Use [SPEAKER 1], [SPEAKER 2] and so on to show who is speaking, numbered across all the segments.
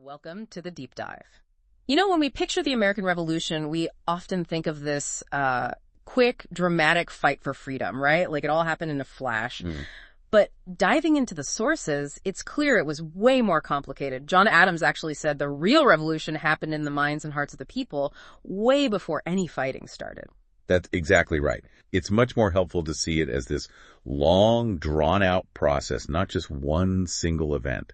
[SPEAKER 1] Welcome to the deep dive. You know, when we picture the American Revolution, we often think of this quick, dramatic fight for freedom, right? Like it all happened in a flash. But diving into the sources, it's clear it was way more complicated. John Adams actually said the real revolution happened in the minds and hearts of the people way before any fighting started.
[SPEAKER 2] That's exactly right. It's much more helpful to see it as this long, drawn-out process, not just one single event.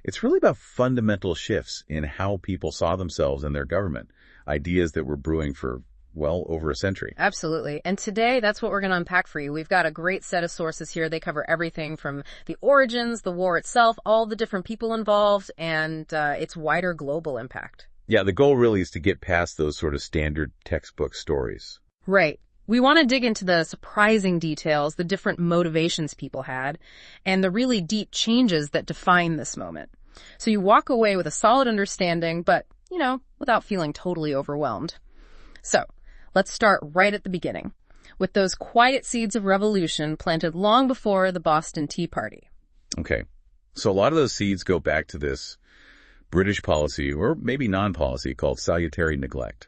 [SPEAKER 2] It's really about fundamental shifts in how people saw themselves and their government, ideas that were brewing for, well, over a century.
[SPEAKER 1] Absolutely. And today, that's what we're going to unpack for you. We've got a great set of sources here. They cover everything from the origins, the war itself, all the different people involved, and its wider global impact.
[SPEAKER 2] Yeah, the goal really is to get past those sort of standard textbook stories.
[SPEAKER 1] Right. We want to dig into the surprising details, the different motivations people had, and the really deep changes that define this moment. So you walk away with a solid understanding, but, without feeling totally overwhelmed. So let's start right at the beginning, with those quiet seeds of revolution planted long before the Boston Tea Party.
[SPEAKER 2] Okay. So a lot of those seeds go back to this British policy, or maybe non-policy, called salutary neglect.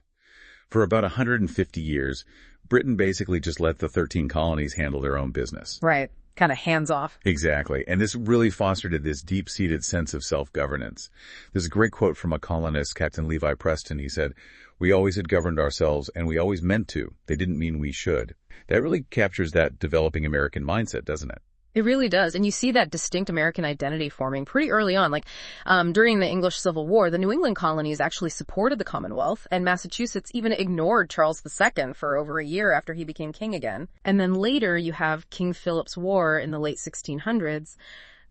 [SPEAKER 2] For about 150 years, Britain basically just let the 13 colonies handle their own business.
[SPEAKER 1] Right. Kind of hands off.
[SPEAKER 2] Exactly. And this really fostered this deep-seated sense of self-governance. There's a great quote from a colonist, Captain Levi Preston. He said, "We always had governed ourselves, and we always meant to. They didn't mean we should." That really captures that developing American mindset, doesn't it?
[SPEAKER 1] It really does. And you see that distinct American identity forming pretty early on. During the English Civil War, the New England colonies actually supported the Commonwealth, and Massachusetts even ignored Charles II for over a year after he became king again. And then later you have King Philip's War in the late 1600s.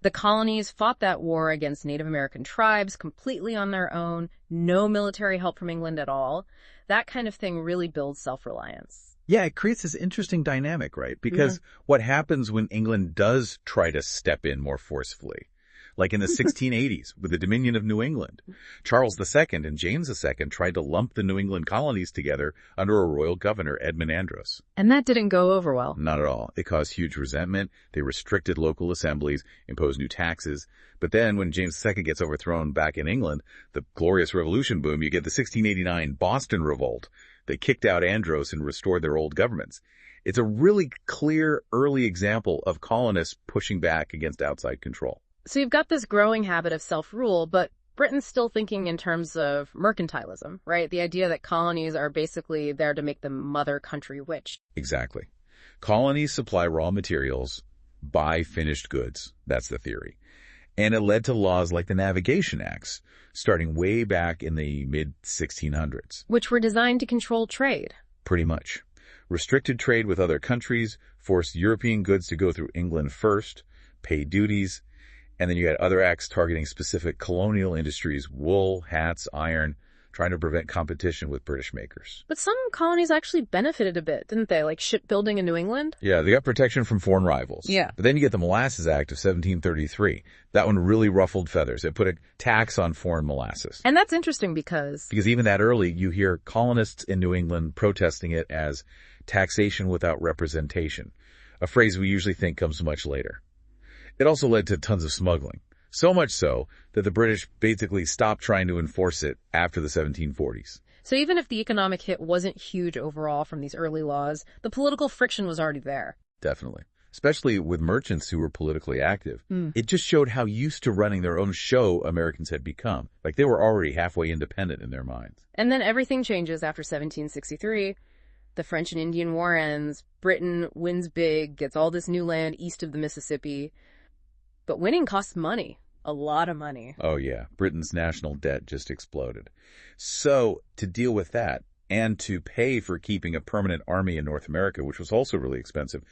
[SPEAKER 1] The colonies fought that war against Native American tribes completely on their own, no military help from England at all. That kind of thing really builds self-reliance.
[SPEAKER 2] Yeah, it creates this interesting dynamic, right? Because what happens when England does try to step in more forcefully? Like in the 1680s with the Dominion of New England. Charles II and James II tried to lump the New England colonies together under a royal governor, Edmund Andros.
[SPEAKER 1] And that didn't go over well.
[SPEAKER 2] Not at all. It caused huge resentment. They restricted local assemblies, imposed new taxes. But then when James II gets overthrown back in England, the glorious revolution boom, you get the 1689 Boston Revolt. They kicked out Andros and restored their old governments. It's a really clear early example of colonists pushing back against outside control.
[SPEAKER 1] So you've got this growing habit of self-rule, but Britain's still thinking in terms of mercantilism, right? The idea that colonies are basically there to make the mother country rich.
[SPEAKER 2] Exactly. Colonies supply raw materials, buy finished goods. That's the theory. And it led to laws like the Navigation Acts, starting way back in the mid-1600s.
[SPEAKER 1] Which were designed to control trade.
[SPEAKER 2] Pretty much. Restricted trade with other countries, forced European goods to go through England first, pay duties, and then you had other acts targeting specific colonial industries, wool, hats, iron, trying to prevent competition with British makers.
[SPEAKER 1] But some colonies actually benefited a bit, didn't they? Like shipbuilding in New England?
[SPEAKER 2] Yeah, they got protection from foreign rivals.
[SPEAKER 1] Yeah.
[SPEAKER 2] But then you get the Molasses Act of 1733. That one really ruffled feathers. It put a tax on foreign molasses.
[SPEAKER 1] And that's interesting because
[SPEAKER 2] even that early, you hear colonists in New England protesting it as taxation without representation, a phrase we usually think comes much later. It also led to tons of smuggling. So much so that the British basically stopped trying to enforce it after the 1740s.
[SPEAKER 1] So even if the economic hit wasn't huge overall from these early laws, the political friction was already there.
[SPEAKER 2] Definitely. Especially with merchants who were politically active. It just showed how used to running their own show Americans had become. Like they were already halfway independent in their minds.
[SPEAKER 1] And then everything changes after 1763. The French and Indian War ends. Britain wins big, gets all this new land east of the Mississippi. But winning costs money. A lot of money.
[SPEAKER 2] Oh, yeah. Britain's national debt just exploded. So to deal with that and to pay for keeping a permanent army in North America, which was also really expensive,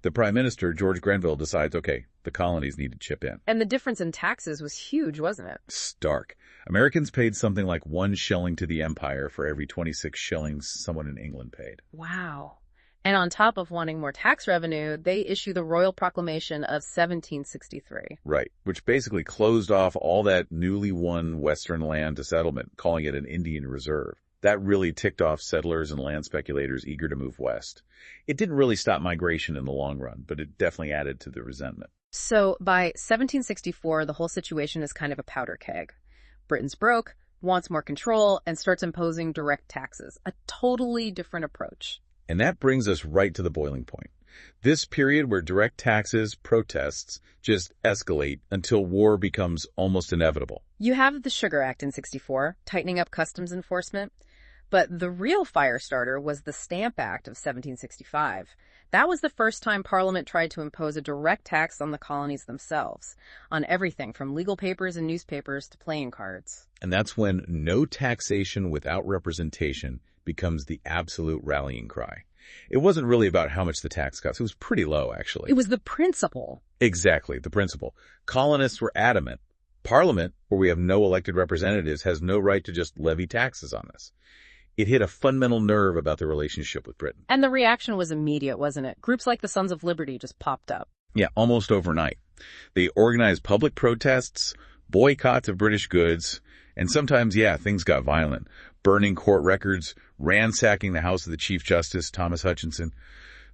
[SPEAKER 2] the Prime Minister, George Grenville, decides, okay, the colonies need to chip in.
[SPEAKER 1] And the difference in taxes was huge, wasn't it?
[SPEAKER 2] Stark. Americans paid something like 1 shilling to the Empire for every 26 shillings someone in England paid.
[SPEAKER 1] Wow. And on top of wanting more tax revenue, they issue the Royal Proclamation of 1763.
[SPEAKER 2] Right, which basically closed off all that newly won western land to settlement, calling it an Indian reserve. That really ticked off settlers and land speculators eager to move west. It didn't really stop migration in the long run, but it definitely added to the resentment.
[SPEAKER 1] So by 1764, the whole situation is kind of a powder keg. Britain's broke, wants more control, and starts imposing direct taxes. A totally different approach.
[SPEAKER 2] And that brings us right to the boiling point. This period where direct taxes, protests, just escalate until war becomes almost inevitable.
[SPEAKER 1] You have the Sugar Act in 64, tightening up customs enforcement. But the real fire starter was the Stamp Act of 1765. That was the first time Parliament tried to impose a direct tax on the colonies themselves, on everything from legal papers and newspapers to playing cards.
[SPEAKER 2] And that's when no taxation without representation becomes the absolute rallying cry. It wasn't really about how much the tax cost. It was pretty low, actually.
[SPEAKER 1] It was the principle.
[SPEAKER 2] Exactly, the principle. Colonists were adamant. Parliament, where we have no elected representatives, has no right to just levy taxes on this. It hit a fundamental nerve about the relationship with Britain.
[SPEAKER 1] And the reaction was immediate, wasn't it? Groups like the Sons of Liberty just popped up.
[SPEAKER 2] Yeah, almost overnight. They organized public protests, boycotts of British goods, and sometimes, things got violent. Burning court records, ransacking the house of the Chief Justice, Thomas Hutchinson.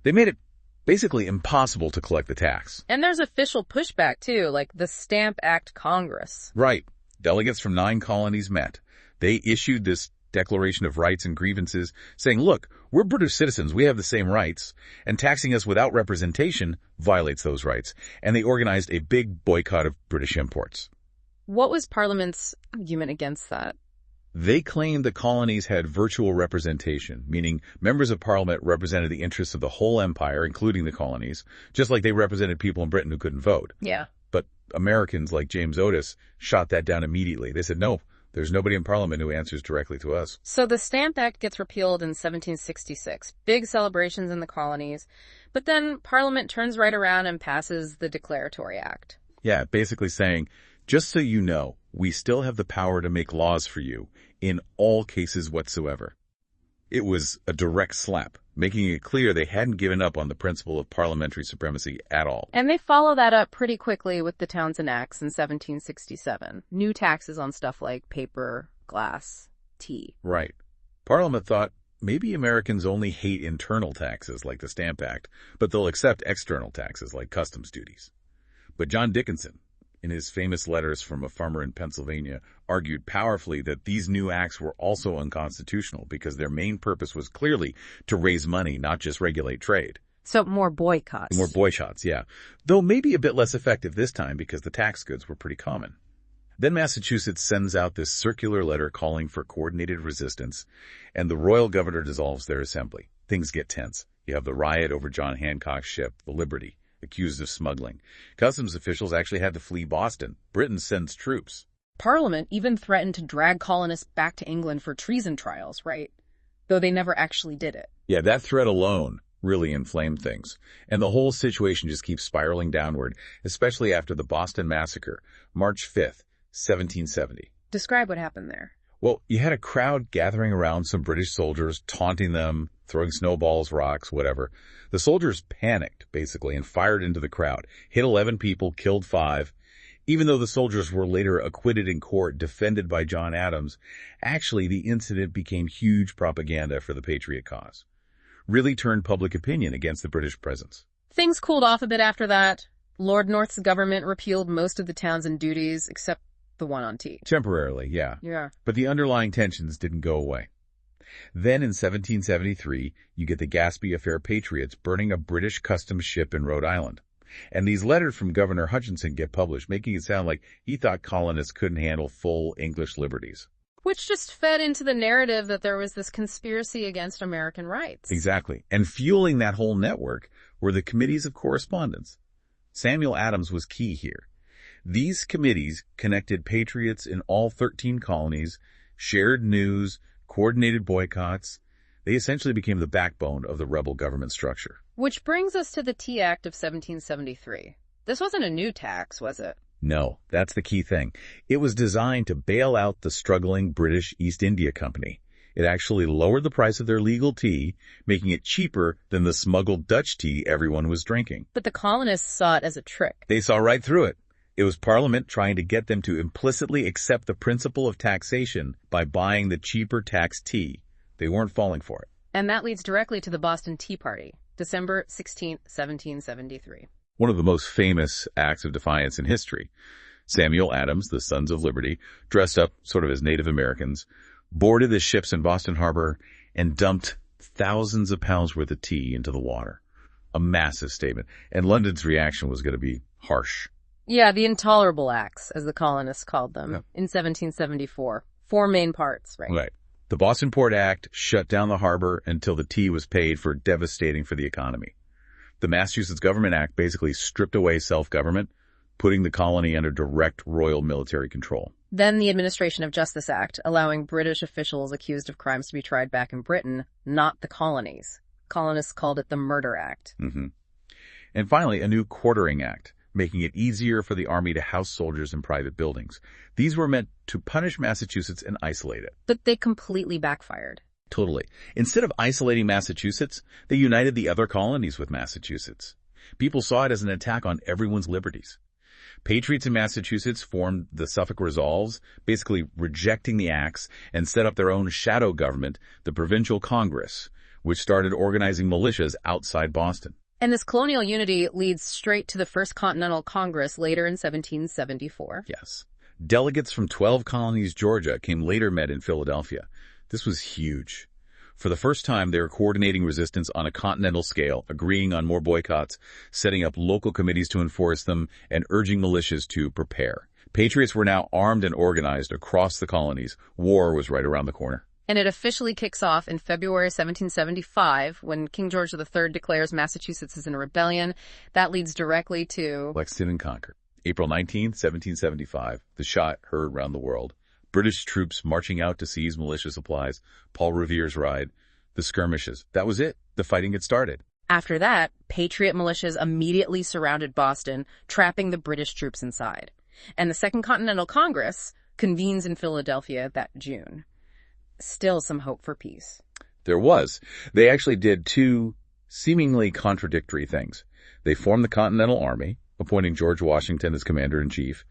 [SPEAKER 2] They made it basically impossible to collect the tax.
[SPEAKER 1] And there's official pushback, too, like the Stamp Act Congress.
[SPEAKER 2] Right. Delegates from 9 colonies met. They issued this Declaration of Rights and Grievances saying, look, we're British citizens, we have the same rights, and taxing us without representation violates those rights. And they organized a big boycott of British imports.
[SPEAKER 1] What was Parliament's argument against that?
[SPEAKER 2] They claimed the colonies had virtual representation, meaning members of Parliament represented the interests of the whole empire, including the colonies, just like they represented people in Britain who couldn't vote.
[SPEAKER 1] Yeah.
[SPEAKER 2] But Americans like James Otis shot that down immediately. They said, no, there's nobody in Parliament who answers directly to us.
[SPEAKER 1] So the Stamp Act gets repealed in 1766. Big celebrations in the colonies. But then Parliament turns right around and passes the Declaratory Act.
[SPEAKER 2] Yeah, basically saying, just so you know, we still have the power to make laws for you in all cases whatsoever. It was a direct slap, making it clear they hadn't given up on the principle of parliamentary supremacy at all.
[SPEAKER 1] And they follow that up pretty quickly with the Townshend Acts in 1767. New taxes on stuff like paper, glass, tea.
[SPEAKER 2] Right. Parliament thought maybe Americans only hate internal taxes like the Stamp Act, but they'll accept external taxes like customs duties. But John Dickinson, in his famous letters from a farmer in Pennsylvania, argued powerfully that these new acts were also unconstitutional because their main purpose was clearly to raise money, not just regulate trade.
[SPEAKER 1] So more boycotts.
[SPEAKER 2] More boycotts, yeah. Though maybe a bit less effective this time because the tax goods were pretty common. Then Massachusetts sends out this circular letter calling for coordinated resistance, and the royal governor dissolves their assembly. Things get tense. You have the riot over John Hancock's ship, the Liberty, accused of smuggling. Customs officials actually had to flee Boston. Britain sends troops.
[SPEAKER 1] Parliament even threatened to drag colonists back to England for treason trials, right? Though they never actually did it.
[SPEAKER 2] Yeah, that threat alone really inflamed things. And the whole situation just keeps spiraling downward, especially after the Boston Massacre, March 5th, 1770.
[SPEAKER 1] Describe what happened there.
[SPEAKER 2] Well, you had a crowd gathering around some British soldiers, taunting them, throwing snowballs, rocks, whatever. The soldiers panicked, basically, and fired into the crowd, hit 11 people, killed 5. Even though the soldiers were later acquitted in court, defended by John Adams, actually the incident became huge propaganda for the Patriot cause. Really turned public opinion against the British presence.
[SPEAKER 1] Things cooled off a bit after that. Lord North's government repealed most of the Townshend duties, except the one on tea.
[SPEAKER 2] Temporarily, yeah.
[SPEAKER 1] Yeah.
[SPEAKER 2] But the underlying tensions didn't go away. Then in 1773, you get the Gaspee Affair Patriots burning a British customs ship in Rhode Island. And these letters from Governor Hutchinson get published, making it sound like he thought colonists couldn't handle full English liberties.
[SPEAKER 1] Which just fed into the narrative that there was this conspiracy against American rights.
[SPEAKER 2] Exactly. And fueling that whole network were the committees of correspondence. Samuel Adams was key here. These committees connected patriots in all 13 colonies, shared news, coordinated boycotts. They essentially became the backbone of the rebel government structure.
[SPEAKER 1] Which brings us to the Tea Act of 1773. This wasn't a new tax, was it?
[SPEAKER 2] No, that's the key thing. It was designed to bail out the struggling British East India Company. It actually lowered the price of their legal tea, making it cheaper than the smuggled Dutch tea everyone was drinking.
[SPEAKER 1] But the colonists saw it as a trick.
[SPEAKER 2] They saw right through it. It was Parliament trying to get them to implicitly accept the principle of taxation by buying the cheaper taxed tea. They weren't falling for it.
[SPEAKER 1] And that leads directly to the Boston Tea Party, December 16, 1773.
[SPEAKER 2] One of the most famous acts of defiance in history. Samuel Adams, the Sons of Liberty, dressed up sort of as Native Americans, boarded the ships in Boston Harbor and dumped thousands of pounds worth of tea into the water. A massive statement. And London's reaction was going to be harsh.
[SPEAKER 1] Yeah, the Intolerable Acts, as the colonists called them, in 1774. 4 main parts, right?
[SPEAKER 2] Right. The Boston Port Act shut down the harbor until the tea was paid for, devastating for the economy. The Massachusetts Government Act basically stripped away self-government, putting the colony under direct royal military control.
[SPEAKER 1] Then the Administration of Justice Act, allowing British officials accused of crimes to be tried back in Britain, not the colonies. Colonists called it the Murder Act.
[SPEAKER 2] And finally, a new Quartering Act, making it easier for the army to house soldiers in private buildings. These were meant to punish Massachusetts and isolate it.
[SPEAKER 1] But they completely backfired.
[SPEAKER 2] Totally. Instead of isolating Massachusetts, they united the other colonies with Massachusetts. People saw it as an attack on everyone's liberties. Patriots in Massachusetts formed the Suffolk Resolves, basically rejecting the acts, and set up their own shadow government, the Provincial Congress, which started organizing militias outside Boston.
[SPEAKER 1] And this colonial unity leads straight to the First Continental Congress later in 1774.
[SPEAKER 2] Yes. Delegates from 12 colonies Georgia came later met in Philadelphia. This was huge. For the first time, they were coordinating resistance on a continental scale, agreeing on more boycotts, setting up local committees to enforce them, and urging militias to prepare. Patriots were now armed and organized across the colonies. War was right around the corner.
[SPEAKER 1] And it officially kicks off in February 1775 when King George III declares Massachusetts is in a rebellion. That leads directly to
[SPEAKER 2] Lexington and Concord. April 19, 1775. The shot heard round the world. British troops marching out to seize militia supplies. Paul Revere's ride. The skirmishes. That was it. The fighting had started.
[SPEAKER 1] After that, Patriot militias immediately surrounded Boston, trapping the British troops inside. And the Second Continental Congress convenes in Philadelphia that June. Still some hope for peace.
[SPEAKER 2] There was. They actually did 2 seemingly contradictory things. They formed the Continental Army, appointing George Washington as commander-in-chief,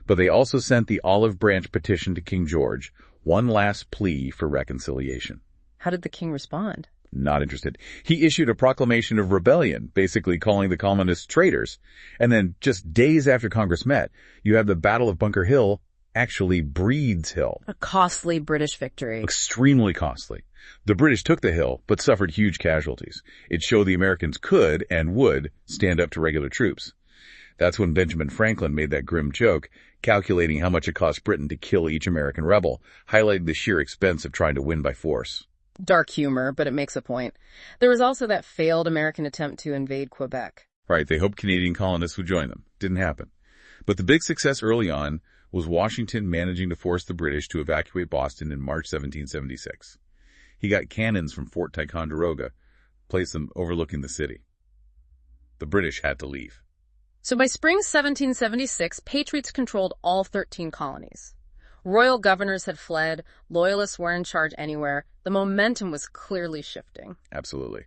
[SPEAKER 2] but they also sent the Olive Branch petition to King George, one last plea for reconciliation.
[SPEAKER 1] How did the king respond?
[SPEAKER 2] Not interested. He issued a proclamation of rebellion, basically calling the colonists traitors. And then just days after Congress met, you have the Battle of Bunker Hill, actually Breed's Hill.
[SPEAKER 1] A costly British victory.
[SPEAKER 2] Extremely costly. The British took the hill, but suffered huge casualties. It showed the Americans could and would stand up to regular troops. That's when Benjamin Franklin made that grim joke, calculating how much it cost Britain to kill each American rebel, highlighting the sheer expense of trying to win by force.
[SPEAKER 1] Dark humor, but it makes a point. There was also that failed American attempt to invade Quebec.
[SPEAKER 2] Right, they hoped Canadian colonists would join them. Didn't happen. But the big success early on was Washington managing to force the British to evacuate Boston in March 1776. He got cannons from Fort Ticonderoga, placed them overlooking the city. The British had to leave.
[SPEAKER 1] So by spring 1776, Patriots controlled all 13 colonies. Royal governors had fled, loyalists were in charge anywhere. The momentum was clearly shifting.
[SPEAKER 2] Absolutely.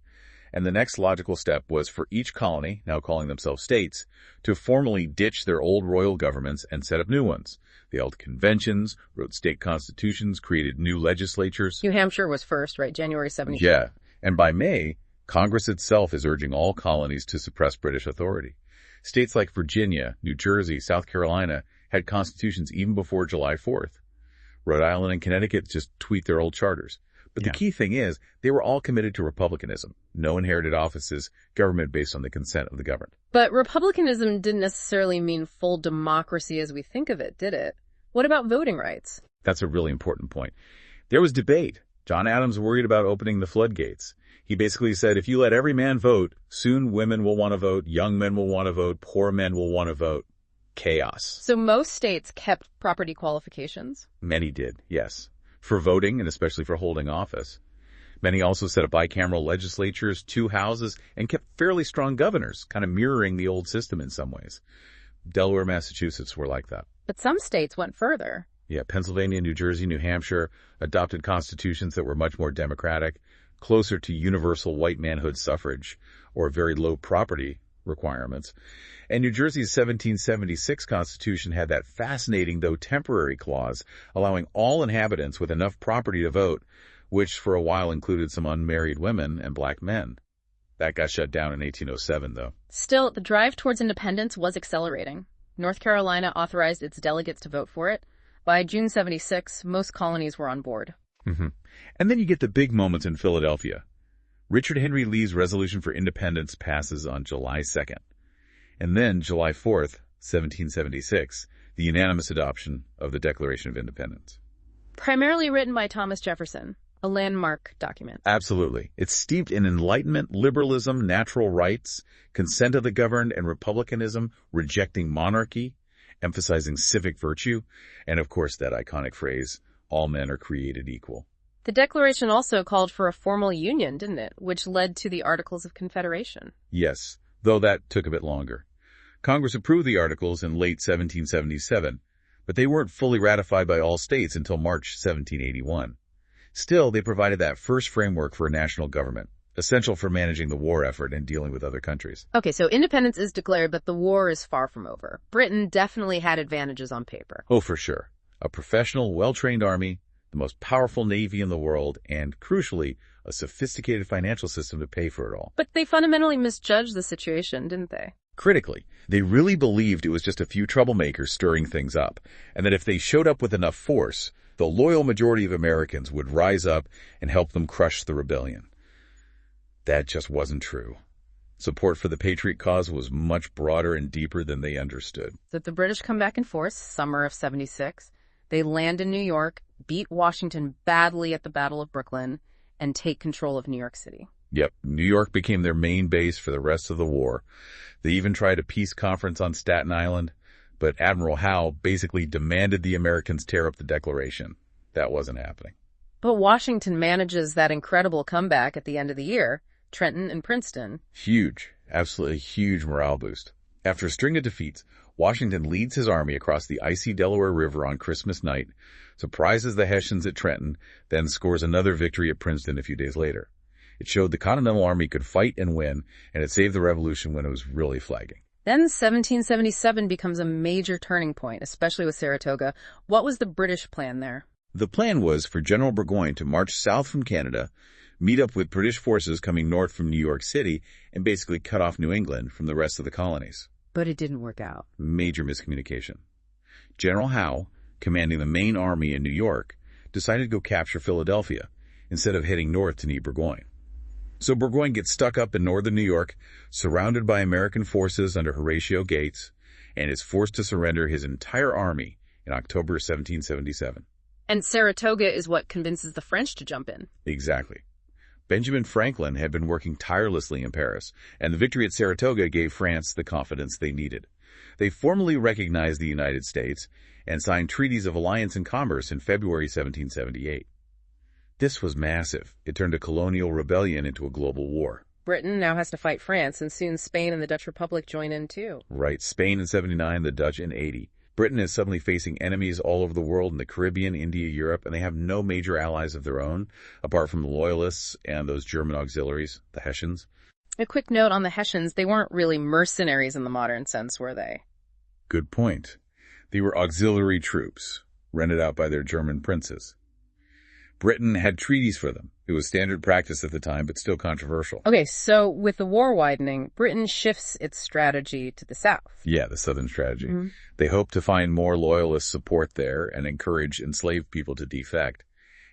[SPEAKER 2] And the next logical step was for each colony, now calling themselves states, to formally ditch their old royal governments and set up new ones. They held conventions, wrote state constitutions, created new legislatures.
[SPEAKER 1] New Hampshire was first, right? January 1776.
[SPEAKER 2] Yeah. And by May, Congress itself is urging all colonies to suppress British authority. States like Virginia, New Jersey, South Carolina had constitutions even before July 4th. Rhode Island and Connecticut just tweaked their old charters. But the key thing is, they were all committed to republicanism. No inherited offices, government based on the consent of the governed.
[SPEAKER 1] But republicanism didn't necessarily mean full democracy as we think of it, did it? What about voting rights?
[SPEAKER 2] That's a really important point. There was debate. John Adams worried about opening the floodgates. He basically said, if you let every man vote, soon women will want to vote, young men will want to vote, poor men will want to vote. Chaos.
[SPEAKER 1] So most states kept property qualifications?
[SPEAKER 2] Many did, yes. For voting and especially for holding office. Many also set up bicameral legislatures, 2 houses, and kept fairly strong governors, kind of mirroring the old system in some ways. Delaware, Massachusetts were like that.
[SPEAKER 1] But some states went further.
[SPEAKER 2] Yeah, Pennsylvania, New Jersey, New Hampshire adopted constitutions that were much more democratic, closer to universal white manhood suffrage, or very low property requirements. And New Jersey's 1776 Constitution had that fascinating, though temporary clause, allowing all inhabitants with enough property to vote, which for a while included some unmarried women and black men. That got shut down in 1807, though.
[SPEAKER 1] Still, the drive towards independence was accelerating. North Carolina authorized its delegates to vote for it. By June 76, most colonies were on board.
[SPEAKER 2] And then you get the big moments in Philadelphia. Richard Henry Lee's resolution for independence passes on July 2nd. And then July 4th, 1776, the unanimous adoption of the Declaration of Independence.
[SPEAKER 1] Primarily written by Thomas Jefferson, a landmark document.
[SPEAKER 2] Absolutely. It's steeped in enlightenment, liberalism, natural rights, consent of the governed, and republicanism, rejecting monarchy, emphasizing civic virtue, and of course that iconic phrase, all men are created equal.
[SPEAKER 1] The Declaration also called for a formal union, didn't it? Which led to the Articles of Confederation.
[SPEAKER 2] Yes, though that took a bit longer. Congress approved the Articles in late 1777, but they weren't fully ratified by all states until March 1781. Still, they provided that first framework for a national government, essential for managing the war effort and dealing with other countries.
[SPEAKER 1] Okay, so independence is declared, but the war is far from over. Britain definitely had advantages on paper.
[SPEAKER 2] Oh, for sure. A professional, well-trained army, the most powerful navy in the world, and, crucially, a sophisticated financial system to pay for it all.
[SPEAKER 1] But they fundamentally misjudged the situation, didn't they?
[SPEAKER 2] Critically, they really believed it was just a few troublemakers stirring things up, and that if they showed up with enough force, the loyal majority of Americans would rise up and help them crush the rebellion. That just wasn't true. Support for the Patriot cause was much broader and deeper than they understood.
[SPEAKER 1] So the British come back in force, summer of 76. They land in New York, beat Washington badly at the Battle of Brooklyn, and take control of New York City.
[SPEAKER 2] Yep, New York became their main base for the rest of the war. They even tried a peace conference on Staten Island, but Admiral Howe basically demanded the Americans tear up the Declaration. That wasn't happening.
[SPEAKER 1] But Washington manages that incredible comeback at the end of the year, Trenton and Princeton.
[SPEAKER 2] Huge, absolutely huge morale boost. After a string of defeats, Washington leads his army across the icy Delaware River on Christmas night, surprises the Hessians at Trenton, then scores another victory at Princeton a few days later. It showed the Continental Army could fight and win, and it saved the Revolution when it was really flagging.
[SPEAKER 1] Then 1777 becomes a major turning point, especially with Saratoga. What was the British plan there?
[SPEAKER 2] The plan was for General Burgoyne to march south from Canada, meet up with British forces coming north from New York City, and basically cut off New England from the rest of the colonies.
[SPEAKER 1] But it didn't work out.
[SPEAKER 2] Major miscommunication. General Howe, commanding the main army in New York, decided to go capture Philadelphia instead of heading north to meet Burgoyne. So Burgoyne gets stuck up in northern New York, surrounded by American forces under Horatio Gates, and is forced to surrender his entire army in October 1777.
[SPEAKER 1] And Saratoga is what convinces the French to jump in.
[SPEAKER 2] Exactly. Benjamin Franklin had been working tirelessly in Paris, and the victory at Saratoga gave France the confidence they needed. They formally recognized the United States and signed treaties of alliance and commerce in February 1778. This was massive. It turned a colonial rebellion into a global war.
[SPEAKER 1] Britain now has to fight France, and soon Spain and the Dutch Republic join in too.
[SPEAKER 2] Right, Spain in 79, the Dutch in 80. Britain is suddenly facing enemies all over the world in the Caribbean, India, Europe, and they have no major allies of their own, apart from the Loyalists and those German auxiliaries, the Hessians.
[SPEAKER 1] A quick note on the Hessians, they weren't really mercenaries in the modern sense, were they?
[SPEAKER 2] Good point. They were auxiliary troops, rented out by their German princes. Britain had treaties for them. It was standard practice at the time, but still controversial.
[SPEAKER 1] Okay, so with the war widening, Britain shifts its strategy to the south.
[SPEAKER 2] Yeah, the southern strategy. They hoped to find more loyalist support there and encourage enslaved people to defect.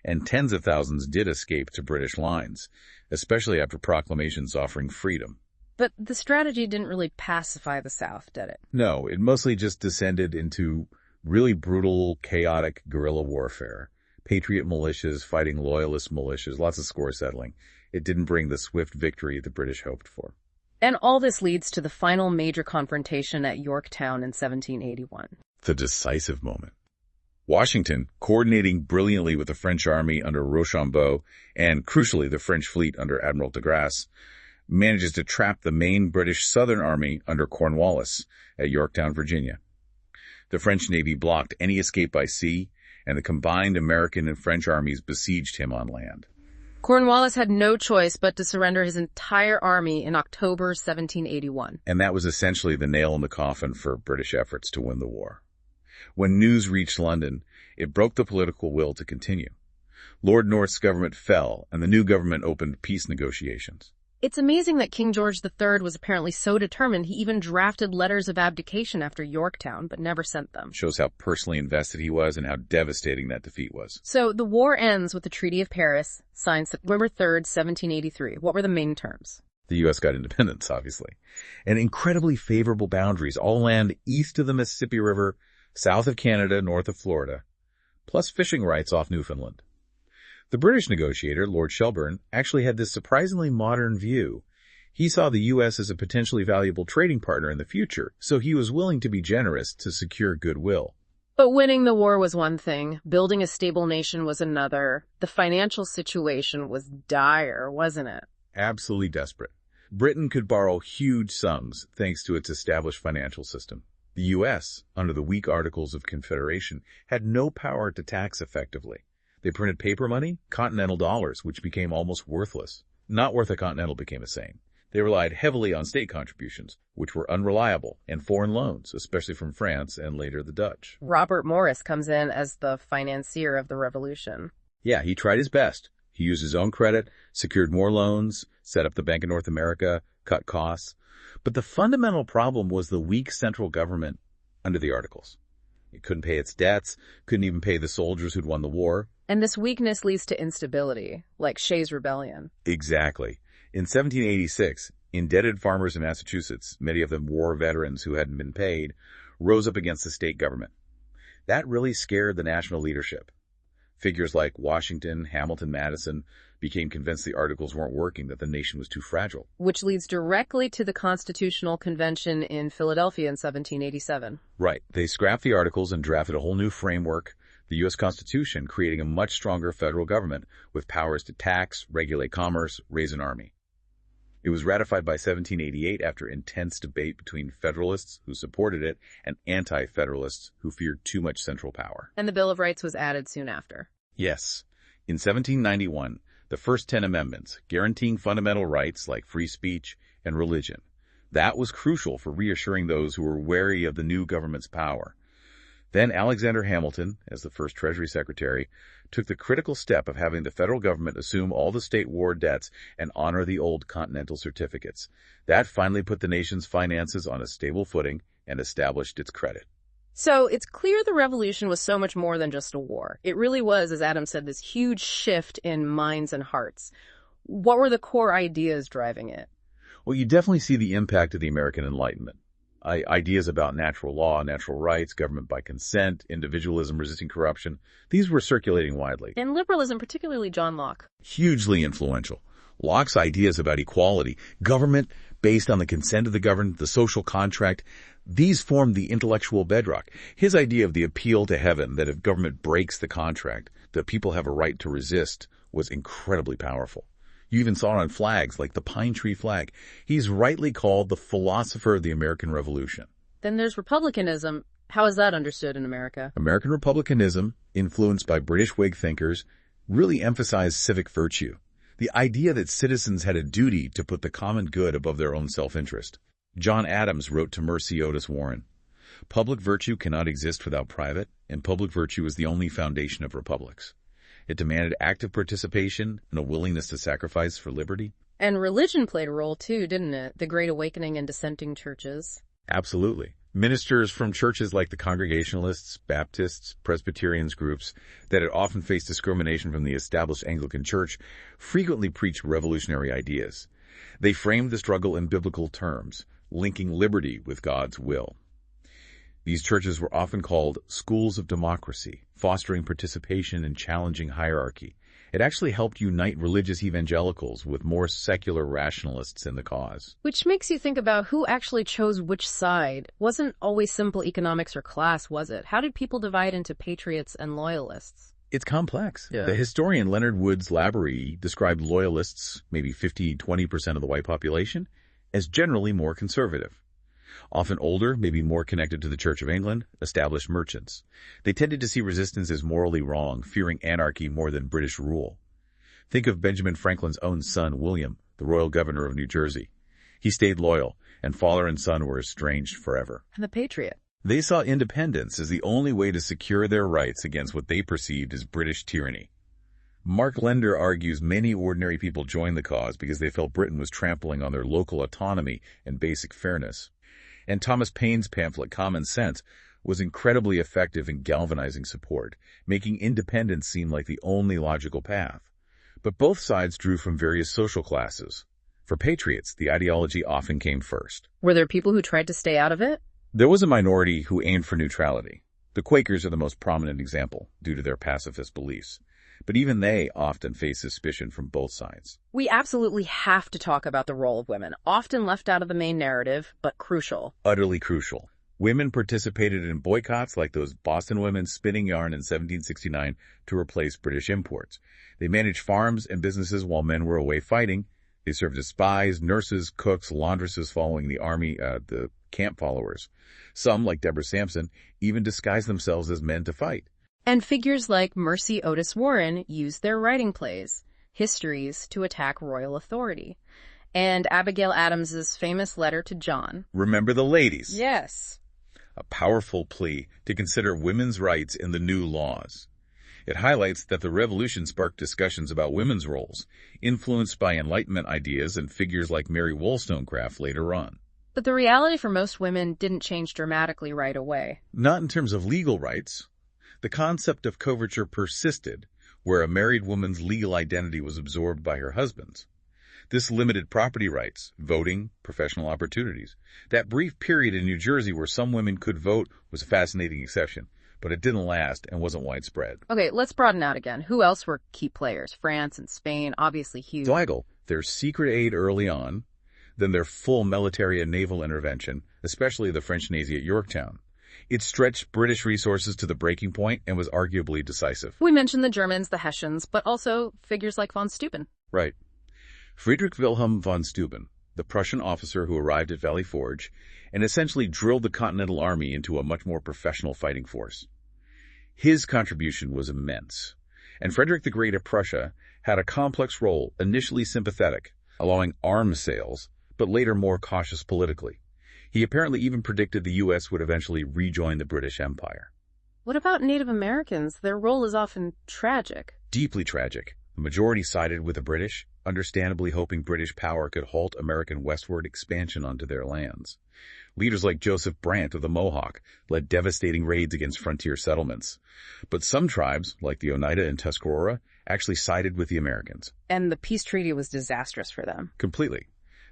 [SPEAKER 2] And tens of thousands did escape to British lines, especially after proclamations offering freedom.
[SPEAKER 1] But the strategy didn't really pacify the South, did it?
[SPEAKER 2] No, it mostly just descended into really brutal, chaotic guerrilla warfare. Patriot militias fighting loyalist militias, lots of score settling. It didn't bring the swift victory the British hoped for.
[SPEAKER 1] And all this leads to the final major confrontation at Yorktown in 1781.
[SPEAKER 2] The decisive moment. Washington, coordinating brilliantly with the French army under Rochambeau and, crucially, the French fleet under Admiral de Grasse, manages to trap the main British Southern Army under Cornwallis at Yorktown, Virginia. The French Navy blocked any escape by sea, and the combined American and French armies besieged him on land.
[SPEAKER 1] Cornwallis had no choice but to surrender his entire army in October 1781.
[SPEAKER 2] And that was essentially the nail in the coffin for British efforts to win the war. When news reached London, it broke the political will to continue. Lord North's government fell, and the new government opened peace negotiations.
[SPEAKER 1] It's amazing that King George III was apparently so determined he even drafted letters of abdication after Yorktown, but never sent them.
[SPEAKER 2] Shows how personally invested he was and how devastating that defeat was.
[SPEAKER 1] So the war ends with the Treaty of Paris, signed September 3rd, 1783. What were the main terms?
[SPEAKER 2] The U.S. got independence, obviously. And incredibly favorable boundaries, all land east of the Mississippi River, south of Canada, north of Florida, plus fishing rights off Newfoundland. The British negotiator, Lord Shelburne, actually had this surprisingly modern view. He saw the U.S. as a potentially valuable trading partner in the future, so he was willing to be generous to secure goodwill.
[SPEAKER 1] But winning the war was one thing, building a stable nation was another. The financial situation was dire, wasn't it?
[SPEAKER 2] Absolutely desperate. Britain could borrow huge sums thanks to its established financial system. The U.S., under the weak Articles of Confederation, had no power to tax effectively. They printed paper money, continental dollars, which became almost worthless. Not worth a continental became a saying. They relied heavily on state contributions, which were unreliable, and foreign loans, especially from France and later the Dutch.
[SPEAKER 1] Robert Morris comes in as the financier of the revolution.
[SPEAKER 2] Yeah, he tried his best. He used his own credit, secured more loans, set up the Bank of North America, cut costs. But the fundamental problem was the weak central government under the Articles. It couldn't pay its debts, couldn't even pay the soldiers who'd won the war.
[SPEAKER 1] And this weakness leads to instability, like Shays' Rebellion.
[SPEAKER 2] Exactly. In 1786, indebted farmers in Massachusetts, many of them war veterans who hadn't been paid, rose up against the state government. That really scared the national leadership. Figures like Washington, Hamilton, Madison became convinced the Articles weren't working, that the nation was too fragile.
[SPEAKER 1] Which leads directly to the Constitutional Convention in Philadelphia in 1787.
[SPEAKER 2] Right. They scrapped the Articles and drafted a whole new framework, the U.S. Constitution, creating a much stronger federal government with powers to tax, regulate commerce, raise an army. It was ratified by 1788 after intense debate between Federalists, who supported it, and Anti-Federalists, who feared too much central power.
[SPEAKER 1] And the Bill of Rights was added soon after.
[SPEAKER 2] Yes. In 1791, the first 10 amendments, guaranteeing fundamental rights like free speech and religion. That was crucial for reassuring those who were wary of the new government's power. Then Alexander Hamilton, as the first Treasury Secretary, took the critical step of having the federal government assume all the state war debts and honor the old Continental certificates. That finally put the nation's finances on a stable footing and established its credit.
[SPEAKER 1] So it's clear the revolution was so much more than just a war. It really was, as Adam said, this huge shift in minds and hearts. What were the core ideas driving it?
[SPEAKER 2] Well, you definitely see the impact of the American Enlightenment. Ideas about natural law, natural rights, government by consent, individualism, resisting corruption, these were circulating widely.
[SPEAKER 1] And liberalism, particularly John Locke.
[SPEAKER 2] Hugely influential. Locke's ideas about equality, government based on the consent of the governed, the social contract, these formed the intellectual bedrock. His idea of the appeal to heaven, that if government breaks the contract, that people have a right to resist, was incredibly powerful. You even saw it on flags, like the pine tree flag. He's rightly called the philosopher of the American Revolution.
[SPEAKER 1] Then there's republicanism. How is that understood in America?
[SPEAKER 2] American republicanism, influenced by British Whig thinkers, really emphasized civic virtue. The idea that citizens had a duty to put the common good above their own self-interest. John Adams wrote to Mercy Otis Warren, "Public virtue cannot exist without private, and public virtue is the only foundation of republics." It demanded active participation and a willingness to sacrifice for liberty.
[SPEAKER 1] And religion played a role too, didn't it? The Great Awakening and dissenting churches.
[SPEAKER 2] Absolutely. Ministers from churches like the Congregationalists, Baptists, Presbyterians groups that had often faced discrimination from the established Anglican Church frequently preached revolutionary ideas. They framed the struggle in biblical terms, linking liberty with God's will. These churches were often called schools of democracy, fostering participation and challenging hierarchy. It actually helped unite religious evangelicals with more secular rationalists in the cause.
[SPEAKER 1] Which makes you think about who actually chose which side. It wasn't always simple economics or class, was it? How did people divide into patriots and loyalists?
[SPEAKER 2] It's complex.
[SPEAKER 1] Yeah.
[SPEAKER 2] The historian Leonard Woods Laborie described loyalists, maybe 50-20% of the white population, as generally more conservative. Often older, maybe more connected to the Church of England, established merchants. They tended to see resistance as morally wrong, fearing anarchy more than British rule. Think of Benjamin Franklin's own son, William, the royal governor of New Jersey. He stayed loyal, and father and son were estranged forever.
[SPEAKER 1] And the patriot.
[SPEAKER 2] They saw independence as the only way to secure their rights against what they perceived as British tyranny. Mark Lender argues many ordinary people joined the cause because they felt Britain was trampling on their local autonomy and basic fairness. And Thomas Paine's pamphlet, Common Sense, was incredibly effective in galvanizing support, making independence seem like the only logical path. But both sides drew from various social classes. For patriots, the ideology often came first.
[SPEAKER 1] Were there people who tried to stay out of it?
[SPEAKER 2] There was a minority who aimed for neutrality. The Quakers are the most prominent example, due to their pacifist beliefs. But even they often face suspicion from both sides.
[SPEAKER 1] We absolutely have to talk about the role of women, often left out of the main narrative, but crucial.
[SPEAKER 2] Utterly crucial. Women participated in boycotts like those Boston women spinning yarn in 1769 to replace British imports. They managed farms and businesses while men were away fighting. They served as spies, nurses, cooks, laundresses following the camp followers. Some, like Deborah Sampson, even disguised themselves as men to fight.
[SPEAKER 1] And figures like Mercy Otis Warren used their writing plays, histories, to attack royal authority. And Abigail Adams's famous letter to John.
[SPEAKER 2] Remember the ladies.
[SPEAKER 1] Yes.
[SPEAKER 2] A powerful plea to consider women's rights in the new laws. It highlights that the revolution sparked discussions about women's roles, influenced by Enlightenment ideas and figures like Mary Wollstonecraft later on.
[SPEAKER 1] But the reality for most women didn't change dramatically right away.
[SPEAKER 2] Not in terms of legal rights. The concept of coverture persisted, where a married woman's legal identity was absorbed by her husband's. This limited property rights, voting, professional opportunities. That brief period in New Jersey where some women could vote was a fascinating exception, but it didn't last and wasn't widespread.
[SPEAKER 1] Okay, let's broaden out again. Who else were key players? France and Spain, obviously huge.
[SPEAKER 2] Weigel, their secret aid early on, then their full military and naval intervention, especially the French Navy at Yorktown. It stretched British resources to the breaking point and was arguably decisive.
[SPEAKER 1] We mentioned the Germans, the Hessians, but also figures like von Steuben.
[SPEAKER 2] Right. Friedrich Wilhelm von Steuben, the Prussian officer who arrived at Valley Forge and essentially drilled the Continental Army into a much more professional fighting force. His contribution was immense, and Frederick the Great of Prussia had a complex role, initially sympathetic, allowing arms sales, but later more cautious politically. He apparently even predicted the U.S. would eventually rejoin the British Empire.
[SPEAKER 1] What about Native Americans? Their role is often tragic.
[SPEAKER 2] Deeply tragic. The majority sided with the British, understandably hoping British power could halt American westward expansion onto their lands. Leaders like Joseph Brant of the Mohawk led devastating raids against frontier settlements. But some tribes, like the Oneida and Tuscarora, actually sided with the Americans.
[SPEAKER 1] And the peace treaty was disastrous for them.
[SPEAKER 2] Completely.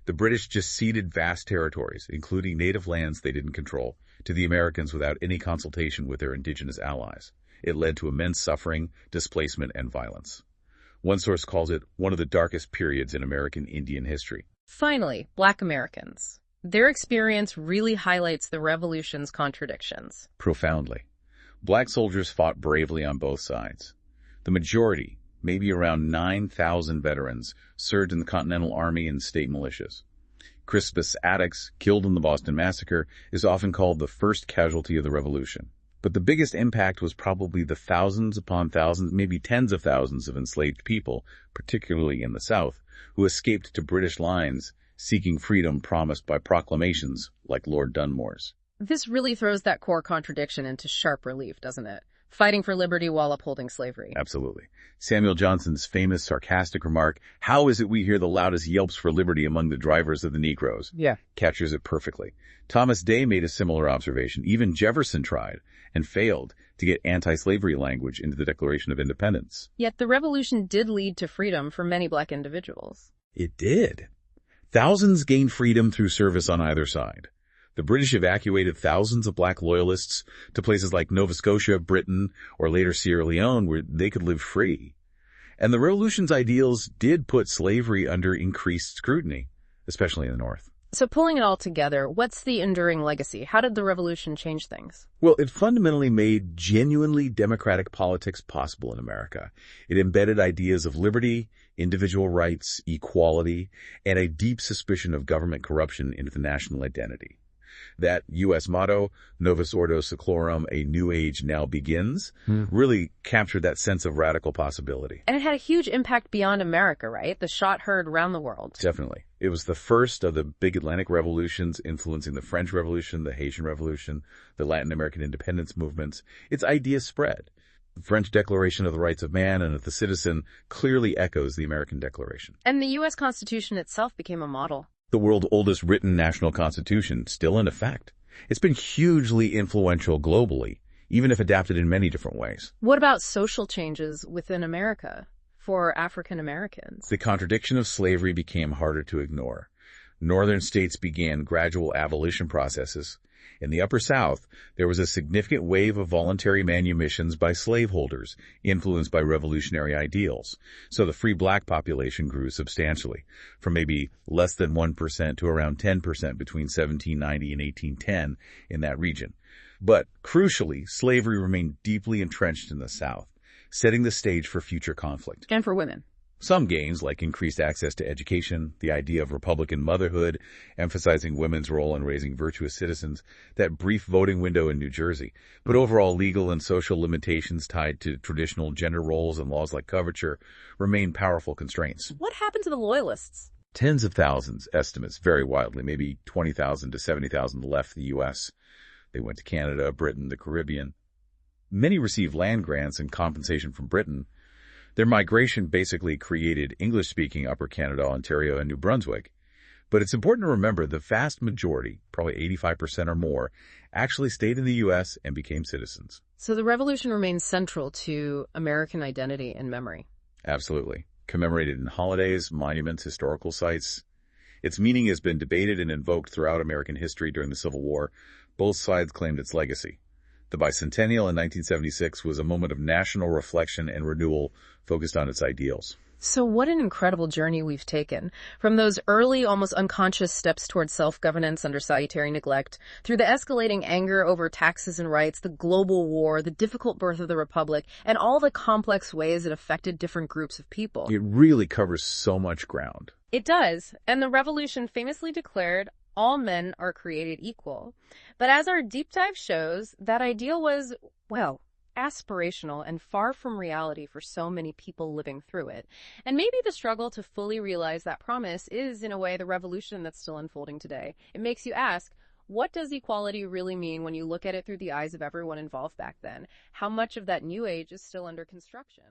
[SPEAKER 2] The British just ceded vast territories, including native lands they didn't control, to the Americans without any consultation with their indigenous allies. It led to immense suffering, displacement, and violence. One source calls it one of the darkest periods in American Indian history.
[SPEAKER 1] Finally, Black Americans. Their experience really highlights the Revolution's contradictions.
[SPEAKER 2] Profoundly. Black soldiers fought bravely on both sides. The majority, maybe around 9,000 veterans, served in the Continental Army and state militias. Crispus Attucks, killed in the Boston Massacre, is often called the first casualty of the Revolution. But the biggest impact was probably the thousands upon thousands, maybe tens of thousands of enslaved people, particularly in the South, who escaped to British lines, seeking freedom promised by proclamations like Lord Dunmore's.
[SPEAKER 1] This really throws that core contradiction into sharp relief, doesn't it? Fighting for liberty while upholding slavery.
[SPEAKER 2] Absolutely. Samuel Johnson's famous sarcastic remark, "How is it we hear the loudest yelps for liberty among the drivers of the Negroes?"
[SPEAKER 1] Yeah.
[SPEAKER 2] Captures it perfectly. Thomas Day made a similar observation. Even Jefferson tried, and failed, to get anti-slavery language into the Declaration of Independence.
[SPEAKER 1] Yet the revolution did lead to freedom for many Black individuals.
[SPEAKER 2] It did. Thousands gained freedom through service on either side. The British evacuated thousands of Black loyalists to places like Nova Scotia, Britain, or later Sierra Leone, where they could live free. And the Revolution's ideals did put slavery under increased scrutiny, especially in the North.
[SPEAKER 1] So pulling it all together, what's the enduring legacy? How did the revolution change things?
[SPEAKER 2] Well, it fundamentally made genuinely democratic politics possible in America. It embedded ideas of liberty, individual rights, equality, and a deep suspicion of government corruption into the national identity. That U.S. motto, Novus Ordo Seclorum, a new age now begins, really captured that sense of radical possibility.
[SPEAKER 1] And it had a huge impact beyond America, right? The shot heard around the world.
[SPEAKER 2] Definitely. It was the first of the big Atlantic revolutions influencing the French Revolution, the Haitian Revolution, the Latin American independence movements. Its ideas spread. The French Declaration of the Rights of Man and of the Citizen clearly echoes the American Declaration.
[SPEAKER 1] And the U.S. Constitution itself became a model.
[SPEAKER 2] The world's oldest written national constitution, still in effect. It's been hugely influential globally, even if adapted in many different ways.
[SPEAKER 1] What about social changes within America for African Americans?
[SPEAKER 2] The contradiction of slavery became harder to ignore. Northern states began gradual abolition processes. In the Upper South, there was a significant wave of voluntary manumissions by slaveholders, influenced by revolutionary ideals. So the free black population grew substantially, from maybe less than 1% to around 10% between 1790 and 1810 in that region. But crucially, slavery remained deeply entrenched in the South, setting the stage for future conflict.
[SPEAKER 1] And for women.
[SPEAKER 2] Some gains, like increased access to education, the idea of Republican motherhood, emphasizing women's role in raising virtuous citizens, that brief voting window in New Jersey, but overall legal and social limitations tied to traditional gender roles and laws like coverture remain powerful constraints.
[SPEAKER 1] What happened to the Loyalists?
[SPEAKER 2] Tens of thousands, estimates vary wildly, maybe 20,000 to 70,000 left the U.S. They went to Canada, Britain, the Caribbean. Many received land grants and compensation from Britain. Their migration basically created English-speaking Upper Canada, Ontario, and New Brunswick. But it's important to remember the vast majority, probably 85% or more, actually stayed in the U.S. and became citizens.
[SPEAKER 1] So the Revolution remains central to American identity and memory.
[SPEAKER 2] Absolutely. Commemorated in holidays, monuments, historical sites. Its meaning has been debated and invoked throughout American history during the Civil War. Both sides claimed its legacy. The bicentennial in 1976 was a moment of national reflection and renewal focused on its ideals.
[SPEAKER 1] So what an incredible journey we've taken. From those early, almost unconscious steps towards self-governance under salutary neglect, through the escalating anger over taxes and rights, the global war, the difficult birth of the Republic, and all the complex ways it affected different groups of people.
[SPEAKER 2] It really covers so much ground.
[SPEAKER 1] It does. And the Revolution famously declared, all men are created equal. But as our deep dive shows, that ideal was, well, aspirational and far from reality for so many people living through it. And maybe the struggle to fully realize that promise is, in a way, the revolution that's still unfolding today. It makes you ask, what does equality really mean when you look at it through the eyes of everyone involved back then? How much of that new age is still under construction?